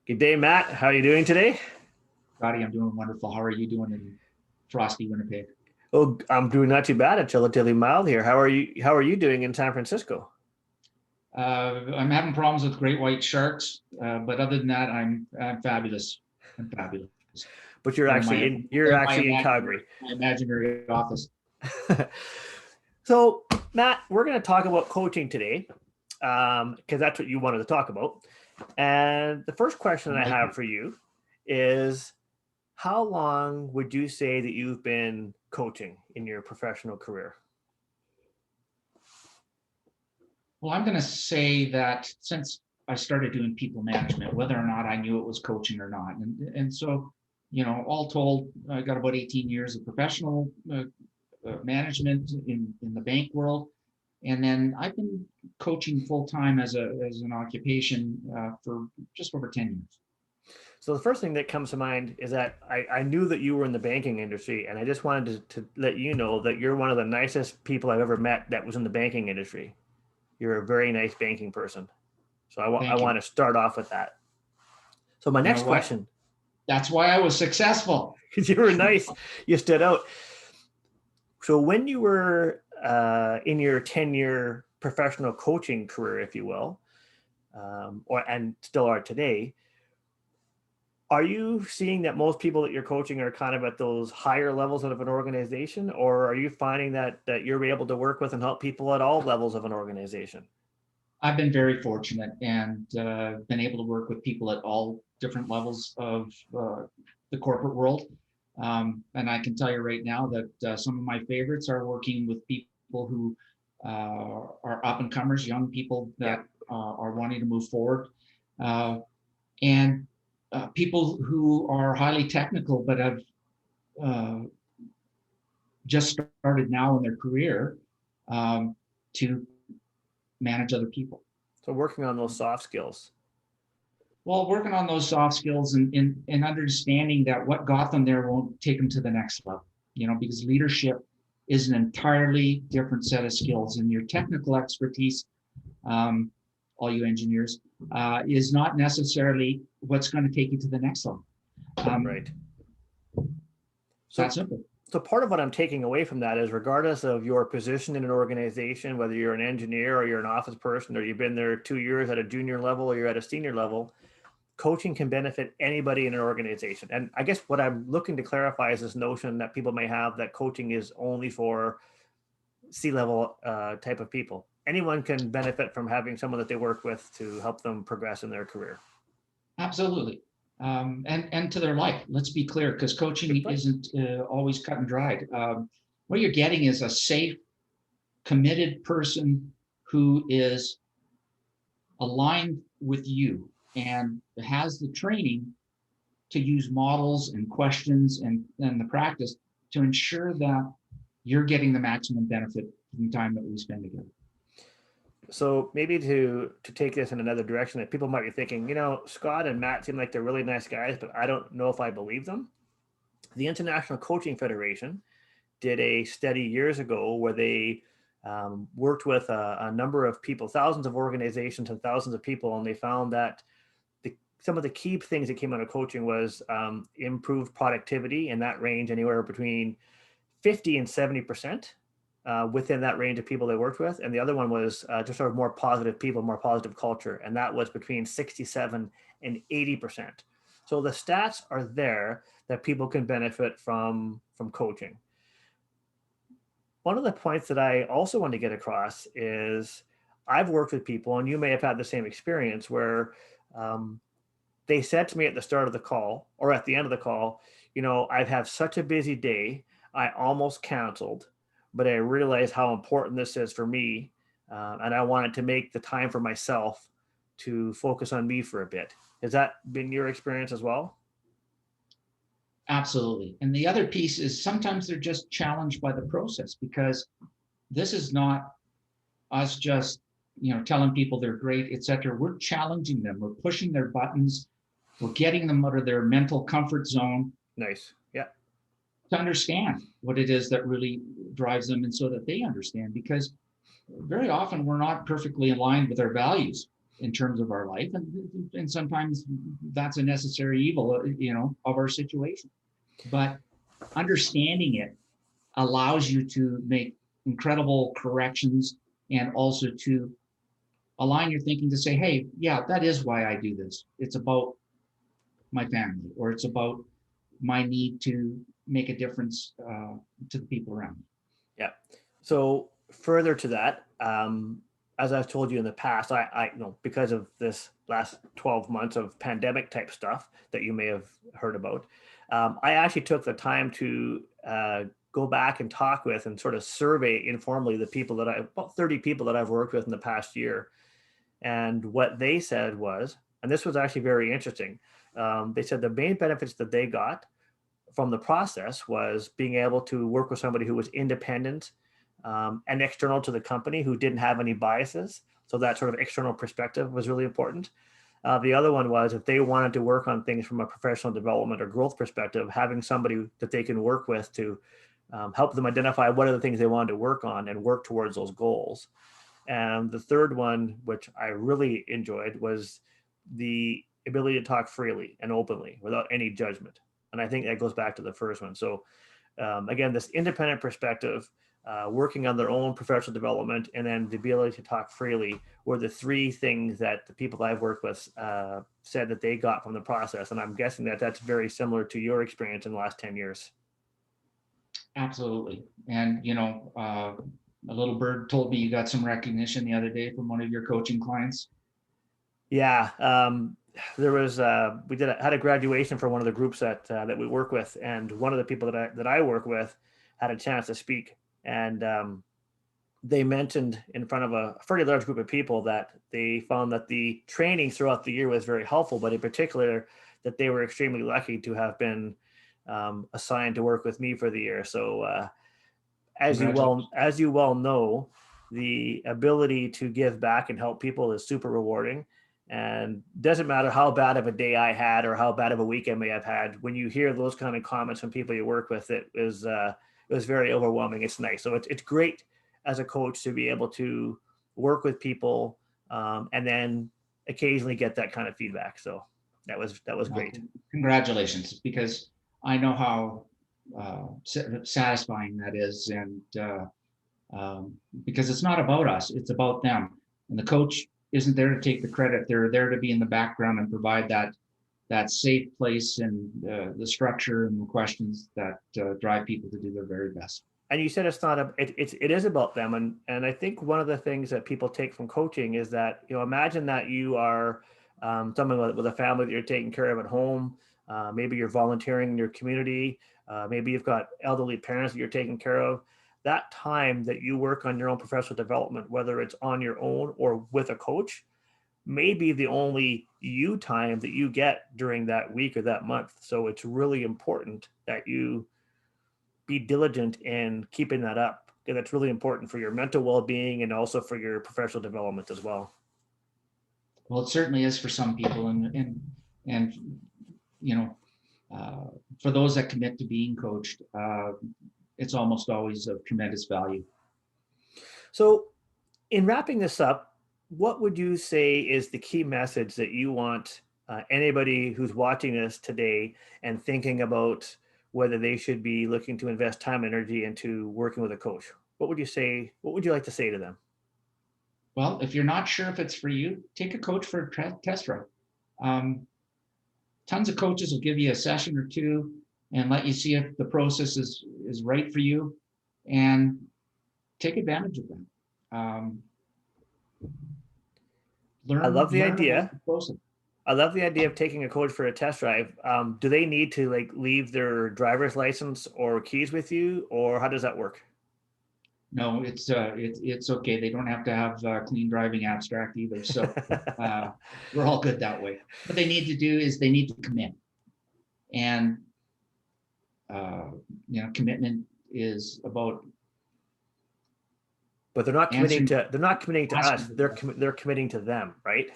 Good day, Matt. How are you doing today? Scotty, I'm doing wonderful. How are you doing in frosty Winnipeg? Oh, I'm doing not too bad. It's relatively mild here. How are you? How are you doing in San Francisco? I'm having problems with great white sharks, but other than that, I'm fabulous. I'm fabulous. But you're They're in actually my in you're they're in my actually in imaginary Calgary. my imaginary office. So, Matt, we're going to talk about coaching today because that's what you wanted to talk about. And the first question I I like have it. for you is, how long would you say that you've been coaching in your professional career? Well, I'm going to say that since I started doing people management, whether or not I knew it was coaching or not, and so all told, I got about 18 years of professional management in the bank world. And then I've been coaching full time as an occupation for just over 10 years. So the first thing that comes to mind is that I knew that you were in the banking industry, and I just wanted to let you know that you're one of the nicest people I've ever met that was in the banking industry. You're a very nice banking person. So I Thank you. want to start off with that. So my You know next what? question, That's why I was successful. because you were nice, you stood out. So when you were in your 10-year professional coaching career, if you will, or and still are today, are you seeing that most people that you're coaching are kind of at those higher levels of an organization, or are you finding that you're able to work with and help people at all levels of an organization? I've been very fortunate and been able to work with people at all different levels of the corporate world. And I can tell you right now that some of my favorites are working with people who are up and comers, young people Yeah. that are wanting to move forward. And people who are highly technical but have uh, just started now in their career um, to manage other people. So working on those soft skills. Well, working on those soft skills and understanding that what got them there won't take them to the next level, because leadership is an entirely different set of skills, and your technical expertise, um, all you engineers, is not necessarily what's going to take you to the next level. Um, Right. it's that So simple. so part of what I'm taking away from that is, regardless of your position in an organization, whether you're an engineer or you're an office person, or you've been there 2 years at a junior level or you're at a senior level, coaching can benefit anybody in an organization. And I guess what I'm looking to clarify is this notion that people may have that coaching is only for C-level type of people. Anyone can benefit from having someone that they work with to help them progress in their career. Absolutely. And to their life. Let's be clear, because coaching Good point. isn't always cut and dried. What you're getting is a safe, committed person who is aligned with you and has the training to use models and questions and the practice to ensure that you're getting the maximum benefit from the time that we spend together. So maybe to take this in another direction, that people might be thinking, Scott and Matt seem like they're really nice guys, but I don't know if I believe them. The International Coaching Federation did a study years ago where they worked with a number of people, thousands of organizations and thousands of people, and they found that some of the key things that came out of coaching was improved productivity in that range, anywhere between 50 and 70%, within that range of people they worked with. And the other one was just sort of more positive people, more positive culture. And that was between 67 and 80%. So the stats are there that people can benefit from coaching. One of the points that I also want to get across is, I've worked with people, and you may have had the same experience, where um, they said to me at the start of the call or at the end of the call, I've had such a busy day, I almost canceled, but I realized how important this is for me. And I wanted to make the time for myself to focus on me for a bit. Has that been your experience as well? Absolutely. And the other piece is sometimes they're just challenged by the process, because this is not us just telling people they're great, etc. We're challenging them. We're pushing their buttons. We're getting them out of their mental comfort zone Nice. Yeah. to understand what it is that really drives them, and so that they understand, because very often we're not perfectly aligned with our values. in terms of our life, and sometimes that's a necessary evil, of our situation. But understanding it allows you to make incredible corrections, and also to align your thinking to say, hey, yeah, that is why I do this. It's about my family, or it's about my need to make a difference to the people around me. Yeah. So further to that, as I've told you in the past, I because of this last 12 months of pandemic type stuff that you may have heard about, I actually took the time to go back and talk with and sort of survey informally the people that about 30 people that I've worked with in the past year. And what they said was, and this was actually very interesting, they said the main benefits that they got from the process was being able to work with somebody who was independent and external to the company, who didn't have any biases. So that sort of external perspective was really important. The other one was, if they wanted to work on things from a professional development or growth perspective, having somebody that they can work with to help them identify what are the things they wanted to work on and work towards those goals. And the third one, which I really enjoyed, was the ability to talk freely and openly without any judgment. And I think that goes back to the first one. So again, this independent perspective, working on their own professional development, and then the ability to talk freely were the three things that the people I've worked with said that they got from the process. And I'm guessing that that's very similar to your experience in the last 10 years. Absolutely. And, a little bird told me you got some recognition the other day from one of your coaching clients. Yeah, there was we had a graduation for one of the groups that we work with, and one of the people that I work with had a chance to speak, and they mentioned in front of a fairly large group of people that they found that the training throughout the year was very helpful, but in particular that they were extremely lucky to have been assigned to work with me for the year. So as you well know, the ability to give back and help people is super rewarding. And doesn't matter how bad of a day I had or how bad of a week I may have had, when you hear those kind of comments from people you work with, it was very overwhelming. It's nice. So it's great as a coach to be able to work with people and then occasionally get that kind of feedback. So that was great. Congratulations, because I know how satisfying that is, and because it's not about us, it's about them. And the coach isn't there to take the credit. They're there to be in the background and provide that safe place, and the structure and the questions that drive people to do their very best. And you said it's not it is about them. And I think one of the things that people take from coaching is that, imagine that you are someone with a family that you're taking care of at home. Maybe you're volunteering in your community. Maybe you've got elderly parents that you're taking care of. That time that you work on your own professional development, whether it's on your own or with a coach, may be the only you time that you get during that week or that month. So it's really important that you be diligent in keeping that up, because that's really important for your mental well-being and also for your professional development as well. Well, it certainly is for some people, and for those that commit to being coached, it's almost always of tremendous value. So in wrapping this up, what would you say is the key message that you want anybody who's watching this today and thinking about whether they should be looking to invest time and energy into working with a coach? What would you say? What would you like to say to them? Well, if you're not sure if it's for you, take a coach for a test drive. Tons of coaches will give you a session or two and let you see if the process is right for you, and take advantage of them. I love the idea. The I love the idea of taking a coach for a test drive. Do they need to leave their driver's license or keys with you, or how does that work? No, it's okay. They don't have to have a clean driving abstract either. So we're all good that way. What they need to do is they need to commit, and commitment is about. But they're not committing to us. They're committing to them, right?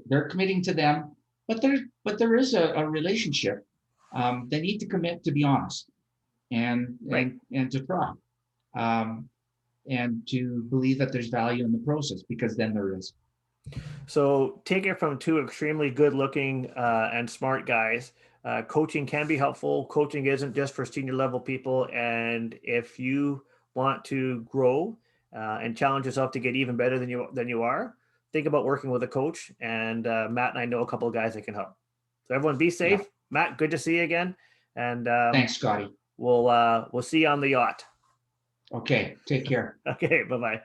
They're committing to them, but there is a relationship. They need to commit to be honest, and to try. And to believe that there's value in the process, because then there is. So take it from two extremely good looking and smart guys. Coaching can be helpful. Coaching isn't just for senior level people. And if you want to grow and challenge yourself to get even better than you are, think about working with a coach. And Matt and I know a couple of guys that can help. So everyone, be Yeah. safe. Matt, good to see you again. And Thanks, Scotty. we'll see you on the yacht. Okay, take care. Okay, bye bye.